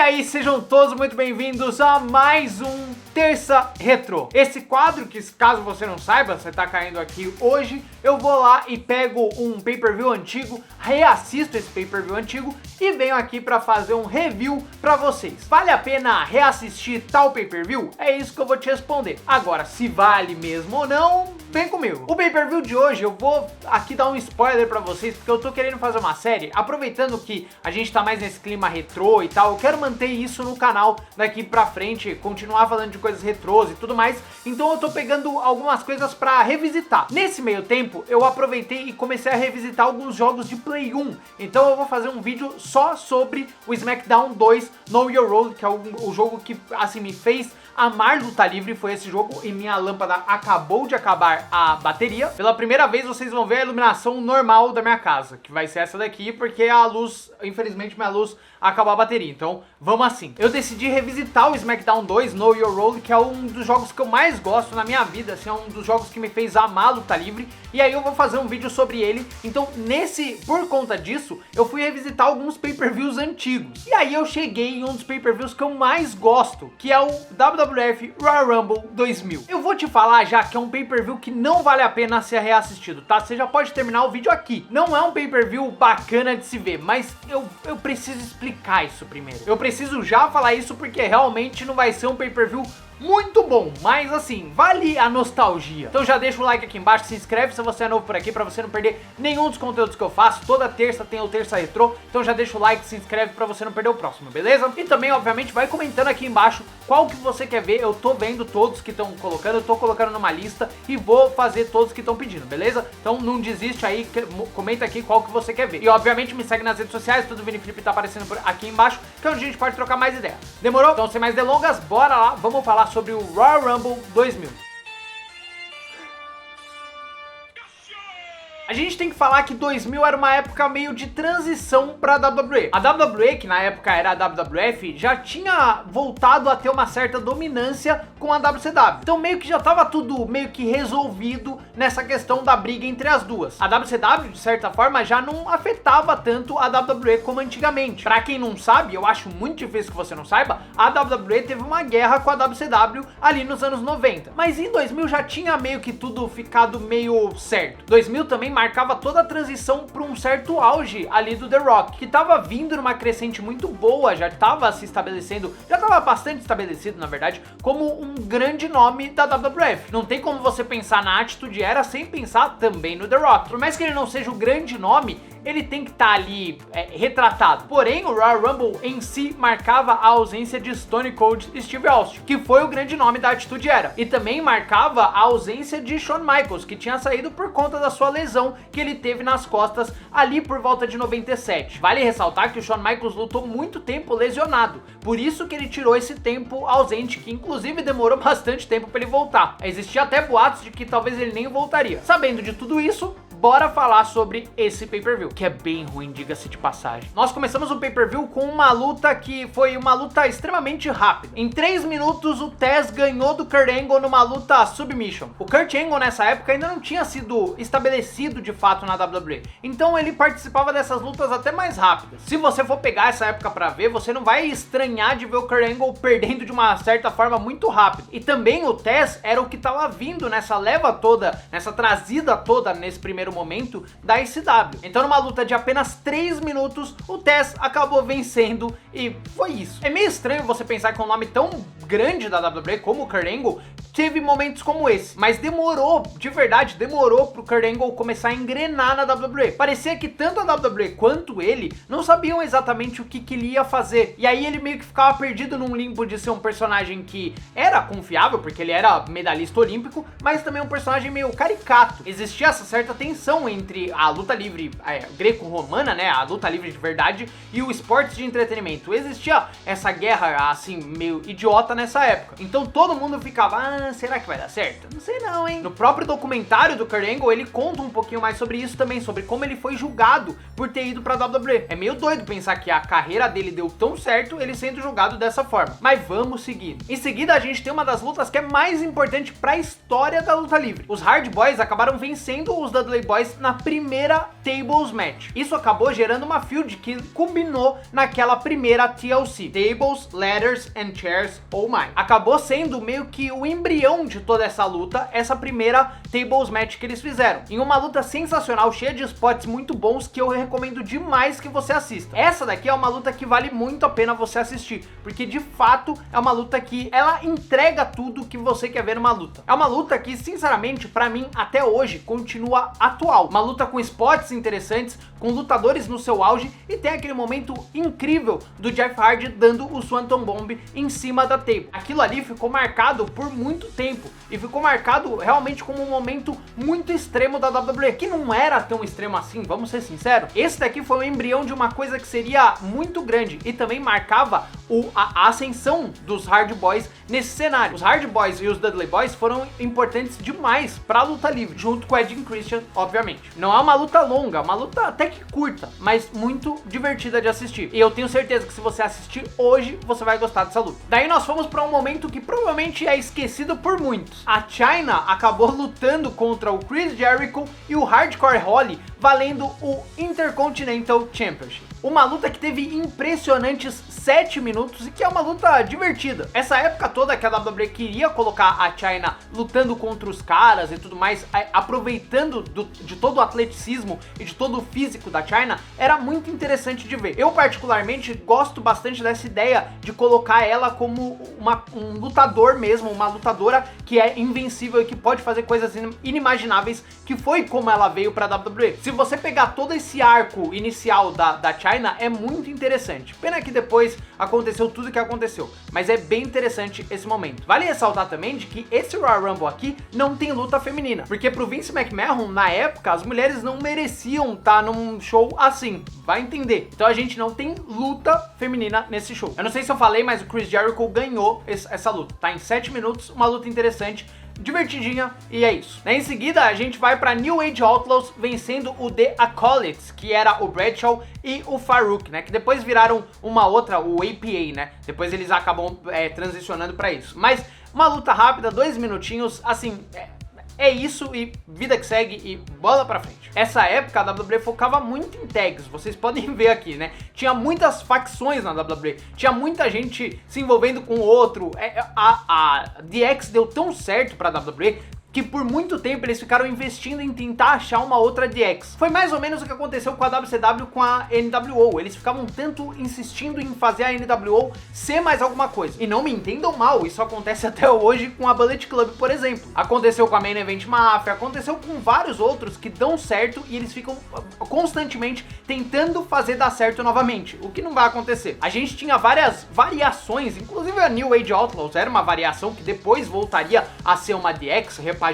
aí, sejam todos muito bem-vindos a mais um Terça Retro. Esse quadro que, caso você não saiba, você tá caindo aqui hoje, eu vou lá e pego um pay-per-view antigo, reassisto esse pay-per-view antigo e venho aqui pra fazer um review pra vocês. Vale a pena reassistir tal pay-per-view? É isso que eu vou te responder. Agora, se vale mesmo ou não, vem comigo. O pay-per-view de hoje, eu vou aqui dar um spoiler pra vocês, porque eu tô querendo fazer uma série, aproveitando que a gente tá mais nesse clima retrô e tal, eu quero manter isso no canal daqui pra frente, continuar falando de coisas retrôs e tudo mais, então eu tô pegando algumas coisas pra revisitar. Nesse meio tempo, eu aproveitei e comecei a revisitar alguns jogos de Play 1, então eu vou fazer um vídeo só sobre o SmackDown 2 Know Your Role, que é o jogo que, assim, me fez amar luta livre. Foi esse jogo e minha lâmpada acabou de acabar a bateria. Pela primeira vez vocês vão ver a iluminação normal da minha casa, que vai ser essa daqui, porque a luz, infelizmente minha luz acabou a bateria, então vamos assim. Eu decidi revisitar o SmackDown 2 Know Your Role, que é um dos jogos que eu mais gosto na minha vida, assim, é um dos jogos que me fez amar a luta livre, e aí eu vou fazer um vídeo sobre ele. Então por conta disso, eu fui revisitar alguns pay-per-views antigos, e aí eu cheguei em um dos pay-per-views que eu mais gosto, que é o WWF Royal Rumble 2000. Eu vou te falar já que é um pay-per-view que não vale a pena ser reassistido, tá? Você já pode terminar o vídeo aqui. Não é um pay-per-view bacana de se ver, mas eu preciso explicar isso primeiro. Eu preciso já falar isso porque realmente não vai ser um pay-per-view muito bom, mas assim, vale a nostalgia. Então já deixa o like aqui embaixo, se inscreve se você é novo por aqui, pra você não perder nenhum dos conteúdos que eu faço. Toda terça tem o Terça Retrô, então já deixa o like, se inscreve pra você não perder o próximo, beleza? E também, obviamente, vai comentando aqui embaixo qual que você quer ver. Eu tô vendo todos que estão colocando, eu tô colocando numa lista e vou fazer todos que estão pedindo, beleza? Então não desiste aí, comenta aqui qual que você quer ver. E obviamente me segue nas redes sociais, tudo Vini Felipe tá aparecendo por aqui embaixo, que é onde a gente pode trocar mais ideia. Demorou? Então sem mais delongas, bora lá, vamos falar sobre o Royal Rumble 2000. A gente tem que falar que 2000 era uma época meio de transição pra WWE. A WWE, que na época era a WWF, já tinha voltado a ter uma certa dominância com a WCW. Então meio que já tava tudo meio que resolvido nessa questão da briga entre as duas. A WCW, de certa forma, já não afetava tanto a WWE como antigamente. Pra quem não sabe, eu acho muito difícil que você não saiba, a WWE teve uma guerra com a WCW ali nos anos 90. Mas em 2000 já tinha meio que tudo ficado meio certo. 2000 também marcava toda a transição para um certo auge ali do The Rock, que tava vindo numa crescente muito boa, já tava se estabelecendo, já tava bastante estabelecido, na verdade, como um grande nome da WWF. Não tem como você pensar na Attitude Era sem pensar também no The Rock. Por mais que ele não seja o grande nome, ele tem que estar ali retratado. Porém, o Royal Rumble em si marcava a ausência de Stone Cold Steve Austin, que foi o grande nome da Attitude Era. E também marcava a ausência de Shawn Michaels, que tinha saído por conta da sua lesão que ele teve nas costas ali por volta de 97. Vale ressaltar que o Shawn Michaels lutou muito tempo lesionado, por isso que ele tirou esse tempo ausente, que inclusive demorou bastante tempo para ele voltar. Existia até boatos de que talvez ele nem voltaria. Sabendo de tudo isso, bora falar sobre esse pay-per-view, que é bem ruim, diga-se de passagem. Nós começamos o pay-per-view com uma luta que foi uma luta extremamente rápida. Em 3 minutos, o Taz ganhou do Kurt Angle numa luta submission. O Kurt Angle nessa época ainda não tinha sido estabelecido de fato na WWE, então ele participava dessas lutas até mais rápidas. Se você for pegar essa época pra ver, você não vai estranhar de ver o Kurt Angle perdendo de uma certa forma muito rápido. E também o Taz era o que tava vindo nessa leva toda, nessa trazida toda nesse primeiro momento da ECW. Então numa luta de apenas 3 minutos, o Taz acabou vencendo e foi isso. É meio estranho você pensar que um nome tão grande da WWE como o Kurt Angle teve momentos como esse, mas demorou, de verdade, demorou pro Kurt Angle começar a engrenar na WWE. Parecia que tanto a WWE quanto ele não sabiam exatamente o que ele ia fazer, e aí ele meio que ficava perdido num limbo de ser um personagem que era confiável, porque ele era medalhista olímpico, mas também um personagem meio caricato. Existia essa certa tensão entre a luta livre greco-romana, né, a luta livre de verdade, e o esporte de entretenimento. Existia essa guerra, assim, meio idiota nessa época. Então todo mundo ficava, será que vai dar certo? Não sei não, hein? No próprio documentário do Kurt Angle, ele conta um pouquinho mais sobre isso também, sobre como ele foi julgado por ter ido pra WWE. É meio doido pensar que a carreira dele deu tão certo, ele sendo julgado dessa forma. Mas vamos seguir. Em seguida, a gente tem uma das lutas que é mais importante pra história da luta livre. Os Hard Boys acabaram vencendo os Dudley Boys na primeira Tables Match. Isso acabou gerando uma feud que culminou naquela primeira TLC, Tables, Ladders and Chairs, oh my. Acabou sendo meio que o embrião de toda essa luta, essa primeira Tables Match que eles fizeram. Em uma luta sensacional, cheia de spots muito bons, que eu recomendo demais que você assista. Essa daqui é uma luta que vale muito a pena você assistir, porque de fato é uma luta que ela entrega tudo que você quer ver numa luta. É uma luta que, sinceramente, pra mim, até hoje, continua atual. Uma luta com spots interessantes, com lutadores no seu auge, e tem aquele momento incrível do Jeff Hardy dando o Swanton Bomb em cima da table. Aquilo ali ficou marcado por muito tempo, e ficou marcado realmente como um momento muito extremo da WWE, que não era tão extremo assim, vamos ser sinceros. Esse daqui foi o embrião de uma coisa que seria muito grande, e também marcava a ascensão dos Hard Boys nesse cenário. Os Hard Boys e os Dudley Boys foram importantes demais pra luta livre, junto com o Edge e Christian, obviamente. Não é uma luta longa, é uma luta até que curta, mas muito divertida de assistir. E eu tenho certeza que se você assistir hoje, você vai gostar dessa luta. Daí nós fomos pra um momento que provavelmente é esquecido por muitos. A Chyna acabou lutando contra o Chris Jericho e o Hardcore Holly, valendo o Intercontinental Championship. Uma luta que teve impressionantes 7 minutos e que é uma luta divertida. Essa época toda que a WWE queria colocar a Chyna lutando contra os caras e tudo mais, aproveitando de todo o atleticismo e de todo o físico da Chyna, era muito interessante de ver. Eu particularmente gosto bastante dessa ideia de colocar ela como um lutador mesmo, uma lutadora que é invencível e que pode fazer coisas inimagináveis, que foi como ela veio pra WWE. Se você pegar todo esse arco inicial da Chyna, é muito interessante. Pena que depois aconteceu tudo que aconteceu, mas é bem interessante esse momento. Vale ressaltar também de que esse Royal Rumble aqui não tem luta feminina, porque pro Vince McMahon, na época, as mulheres não mereciam estar num show assim, vai entender. Então a gente não tem luta feminina nesse show. Eu não sei se eu falei, mas o Chris Jericho ganhou essa luta, tá? Em 7 minutos, uma luta interessante, divertidinha, e é isso. Em seguida, a gente vai pra New Age Outlaws vencendo o The Acolytes, que era o Bradshaw e o Farouk, né? Que depois viraram uma outra, o APA, né? Depois eles acabam transicionando pra isso. Mas uma luta rápida, 2 minutinhos, assim, é isso e vida que segue e bola pra frente. Essa época a WWE focava muito em tags, vocês podem ver aqui, né? Tinha muitas facções na WWE, tinha muita gente se envolvendo com o outro. A DX deu tão certo pra WWE que por muito tempo eles ficaram investindo em tentar achar uma outra DX. Foi mais ou menos o que aconteceu com a WCW com a NWO. Eles ficavam tanto insistindo em fazer a NWO ser mais alguma coisa. E não me entendam mal, isso acontece até hoje com a Bullet Club, por exemplo. Aconteceu com a Main Event Mafia, aconteceu com vários outros que dão certo e eles ficam constantemente tentando fazer dar certo novamente, o que não vai acontecer. A gente tinha várias variações, inclusive a New Age Outlaws era uma variação que depois voltaria a ser uma DX repaginada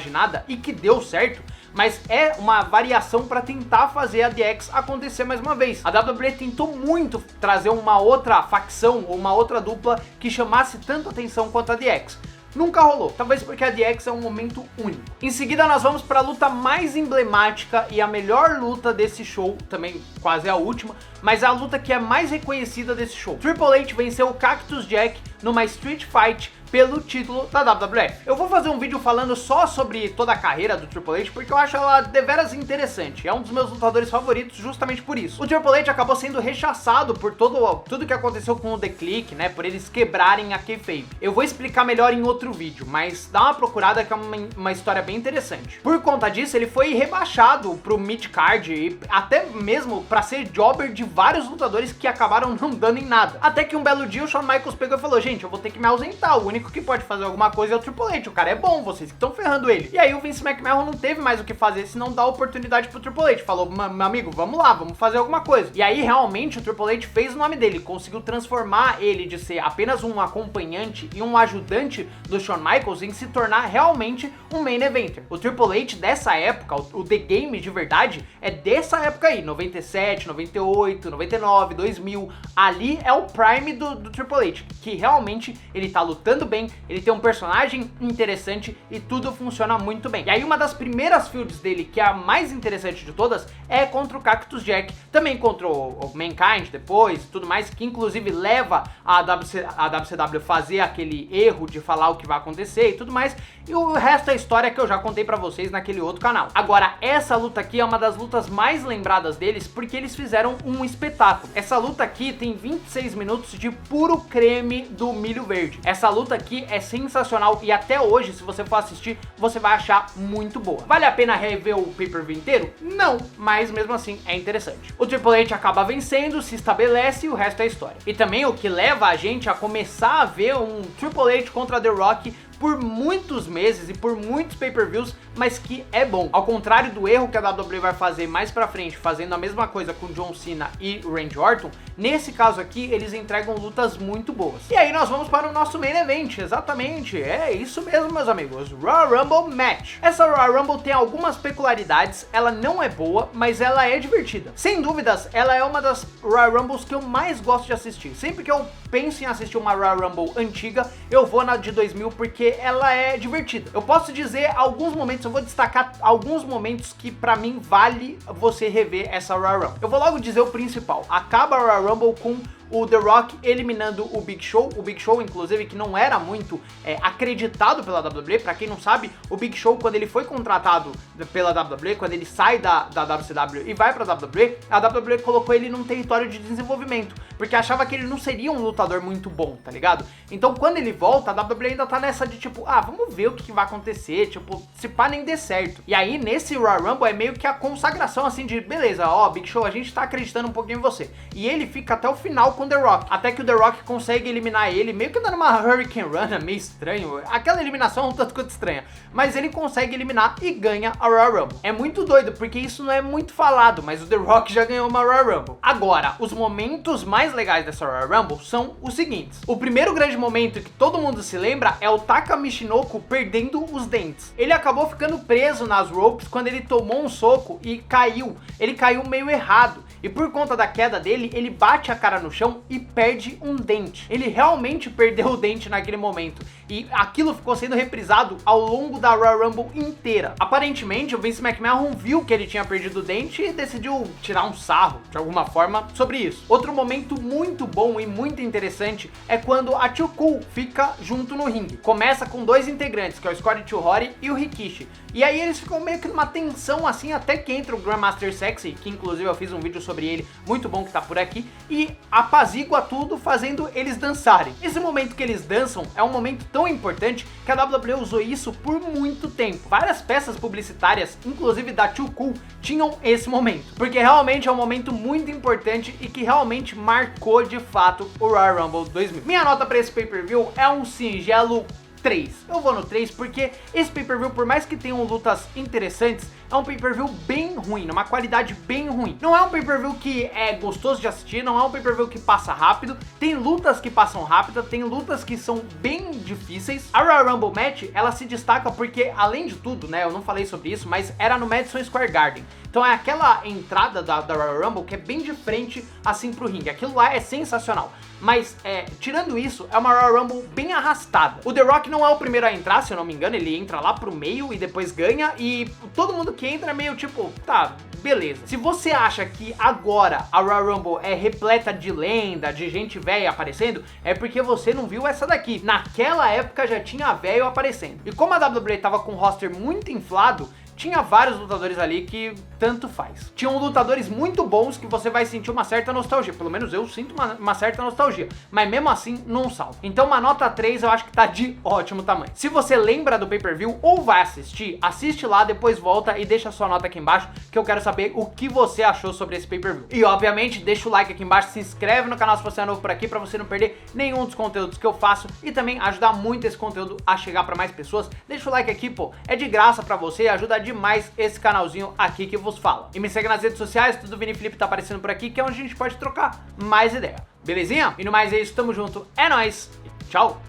e que deu certo, mas é uma variação para tentar fazer a DX acontecer mais uma vez. A WWE tentou muito trazer uma outra facção ou uma outra dupla que chamasse tanto atenção quanto a DX. Nunca rolou, talvez porque a DX é um momento único. Em seguida nós vamos para a luta mais emblemática e a melhor luta desse show, também quase a última, mas a luta que é mais reconhecida desse show. Triple H venceu o Cactus Jack numa Street Fight pelo título da WWF. Eu vou fazer um vídeo falando só sobre toda a carreira do Triple H, porque eu acho ela deveras interessante. É um dos meus lutadores favoritos justamente por isso. O Triple H acabou sendo rechaçado por tudo que aconteceu com o The Clique, né? Por eles quebrarem a kayfabe. Eu vou explicar melhor em outro vídeo, mas dá uma procurada que é uma história bem interessante. Por conta disso, ele foi rebaixado pro mid-card e até mesmo pra ser jobber de vários lutadores que acabaram não dando em nada. Até que um belo dia o Shawn Michaels pegou e falou: gente, eu vou ter que me ausentar, o único que pode fazer alguma coisa é o Triple H, o cara é bom, vocês que estão ferrando ele. E aí o Vince McMahon não teve mais o que fazer senão dar oportunidade pro Triple H, falou: meu amigo, vamos lá, vamos fazer alguma coisa. E aí realmente o Triple H fez o nome dele, conseguiu transformar ele de ser apenas um acompanhante e um ajudante do Shawn Michaels em se tornar realmente um main eventer. O Triple H dessa época, o The Game de verdade, é dessa época aí, 97, 98, 99, 2000, ali é o prime do Triple H, que realmente ele tá lutando bem, ele tem um personagem interessante e tudo funciona muito bem. E aí uma das primeiras fields dele, que é a mais interessante de todas, é contra o Cactus Jack, também contra o Mankind depois, tudo mais, que inclusive leva a WCW fazer aquele erro de falar o que vai acontecer e tudo mais, e o resto é história que eu já contei pra vocês naquele outro canal. Agora, essa luta aqui é uma das lutas mais lembradas deles, porque eles fizeram um espetáculo. Essa luta aqui tem 26 minutos de puro creme do milho verde. Essa luta aqui é sensacional e até hoje, se você for assistir, você vai achar muito boa. Vale a pena rever o pay-per-view inteiro? Não, mas mesmo assim é interessante. O Triple H acaba vencendo, se estabelece e o resto é história. E também o que leva a gente a começar a ver um Triple H contra The Rock por muitos meses e por muitos pay-per-views, mas que é bom. Ao contrário do erro que a WWE vai fazer mais pra frente, fazendo a mesma coisa com John Cena e Randy Orton, nesse caso aqui eles entregam lutas muito boas. E aí nós vamos para o nosso main event, exatamente, é isso mesmo, meus amigos, Royal Rumble Match. Essa Royal Rumble tem algumas peculiaridades, ela não é boa, mas ela é divertida. Sem dúvidas, ela é uma das Royal Rumbles que eu mais gosto de assistir. Sempre que eu penso em assistir uma Royal Rumble antiga, eu vou na de 2000 porque ela é divertida. Eu posso dizer alguns momentos, eu vou destacar alguns momentos que pra mim vale você rever essa Royal Rumble. Eu vou logo dizer o principal. Acaba a Royal Rumble com o The Rock eliminando o Big Show. O Big Show, inclusive, que não era muito acreditado pela WWE. Pra quem não sabe, o Big Show, quando ele foi contratado pela WWE, quando ele sai da WCW e vai pra WWE, a WWE colocou ele num território de desenvolvimento, porque achava que ele não seria um lutador muito bom, tá ligado? Então, quando ele volta, a WWE ainda tá nessa de tipo, vamos ver o que vai acontecer, tipo, se pá nem dê certo. E aí, nesse Royal Rumble, é meio que a consagração, assim, de beleza, Big Show, a gente tá acreditando um pouquinho em você. E ele fica até o final com The Rock, até que o The Rock consegue eliminar ele, meio que dando uma Hurricane Run, meio estranho, aquela eliminação um tanto quanto estranha, mas ele consegue eliminar e ganha a Royal Rumble. É muito doido, porque isso não é muito falado, mas o The Rock já ganhou uma Royal Rumble. Agora, os momentos mais legais dessa Royal Rumble são os seguintes. O primeiro grande momento que todo mundo se lembra é o Taka Michinoku perdendo os dentes. Ele acabou ficando preso nas ropes quando ele tomou um soco e caiu. Ele caiu meio errado. E por conta da queda dele, ele bate a cara no chão e perde um dente. Ele realmente perdeu o dente naquele momento. E aquilo ficou sendo reprisado ao longo da Royal Rumble inteira. Aparentemente, o Vince McMahon viu que ele tinha perdido o dente e decidiu tirar um sarro, de alguma forma, sobre isso. Outro momento muito bom e muito interessante é quando a Too Cool fica junto no ringue. Começa com dois integrantes, que é o Scotty 2 Hotty e o Rikishi. E aí eles ficam meio que numa tensão assim, até que entra o Grandmaster Sexy, que inclusive eu fiz um vídeo sobre ele, muito bom, que tá por aqui, e apazigua tudo fazendo eles dançarem. Esse momento que eles dançam é um momento tão importante que a WWE usou isso por muito tempo. Várias peças publicitárias, inclusive da Too Cool, tinham esse momento, porque realmente é um momento muito importante e que realmente marcou de fato o Royal Rumble 2000. Minha nota para esse pay-per-view é um singelo 3. Eu vou no 3 porque esse pay-per-view, por mais que tenham lutas interessantes, é um pay-per-view bem ruim, numa qualidade bem ruim. Não é um pay-per-view que é gostoso de assistir, não é um pay-per-view que passa rápido, tem lutas que passam rápido, tem lutas que são bem difíceis. A Royal Rumble Match, ela se destaca porque, além de tudo, né, eu não falei sobre isso, mas era no Madison Square Garden. Então é aquela entrada da Royal Rumble que é bem de frente assim pro ringue. Aquilo lá é sensacional. Mas, tirando isso, é uma Royal Rumble bem arrastada. O The Rock não é o primeiro a entrar, se eu não me engano, ele entra lá pro meio e depois ganha. E todo mundo que entra é meio tipo, tá, beleza. Se você acha que agora a Royal Rumble é repleta de lenda, de gente velha aparecendo, é porque você não viu essa daqui. Naquela época já tinha velho aparecendo. E como a WWE tava com um roster muito inflado, tinha vários lutadores ali que tanto faz. Tinham lutadores muito bons que você vai sentir uma certa nostalgia. Pelo menos eu sinto uma certa nostalgia. Mas mesmo assim, não salva. Então uma nota 3 eu acho que tá de ótimo tamanho. Se você lembra do pay-per-view ou vai assistir, assiste lá, depois volta e deixa sua nota aqui embaixo, que eu quero saber o que você achou sobre esse pay-per-view. E obviamente, deixa o like aqui embaixo, se inscreve no canal se você é novo por aqui, pra você não perder nenhum dos conteúdos que eu faço e também ajudar muito esse conteúdo a chegar pra mais pessoas. Deixa o like aqui, pô, é de graça pra você e ajuda demais esse canalzinho aqui que vos fala. E me segue nas redes sociais, tudo Vini Felipe tá aparecendo por aqui, que é onde a gente pode trocar mais ideia. Belezinha? E no mais é isso, tamo junto, é nóis e tchau!